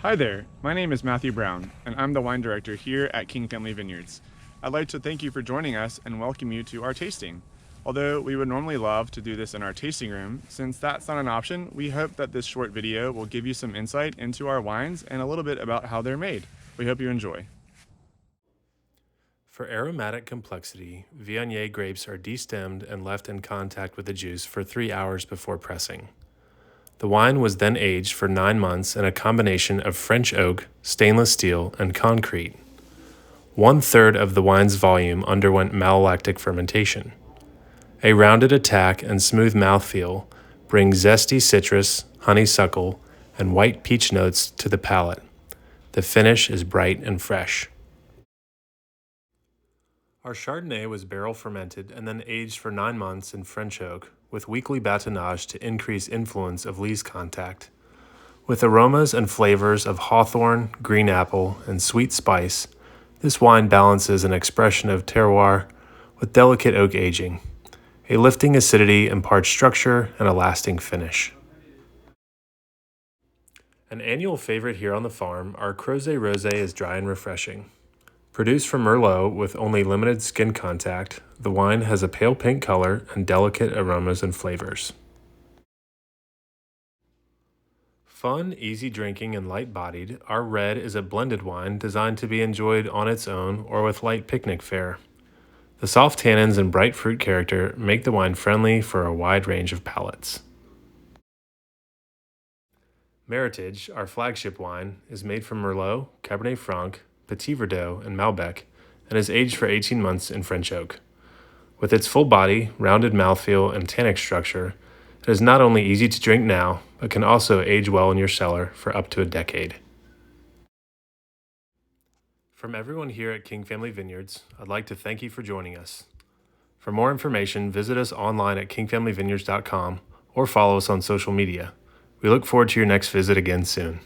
Hi there, my name is Matthew Brown, and I'm the wine director here at King Family Vineyards. I'd like to thank you for joining us and welcome you to our tasting. Although we would normally love to do this in our tasting room, since that's not an option, we hope that this short video will give you some insight into our wines and a little bit about how they're made. We hope you enjoy. For aromatic complexity, Viognier grapes are destemmed and left in contact with the juice for 3 hours before pressing. The wine was then aged for 9 months in a combination of French oak, stainless steel, and concrete. 1/3 of the wine's volume underwent malolactic fermentation. A rounded attack and smooth mouthfeel bring zesty citrus, honeysuckle, and white peach notes to the palate. The finish is bright and fresh. Our Chardonnay was barrel fermented and then aged for 9 months in French oak with weekly batonnage to increase influence of lees contact. With aromas and flavors of hawthorn, green apple, and sweet spice, this wine balances an expression of terroir with delicate oak aging. A lifting acidity imparts structure and a lasting finish. An annual favorite here on the farm, our Crozet Rosé is dry and refreshing. Produced from Merlot with only limited skin contact, the wine has a pale pink color and delicate aromas and flavors. Fun, easy drinking, and light-bodied, our red is a blended wine designed to be enjoyed on its own or with light picnic fare. The soft tannins and bright fruit character make the wine friendly for a wide range of palates. Meritage, our flagship wine, is made from Merlot, Cabernet Franc, Petit Verdot, and Malbec, and is aged for 18 months in French oak. With its full body, rounded mouthfeel, and tannic structure, it is not only easy to drink now, but can also age well in your cellar for up to a decade. From everyone here at King Family Vineyards, I'd like to thank you for joining us. For more information, visit us online at kingfamilyvineyards.com or follow us on social media. We look forward to your next visit again soon.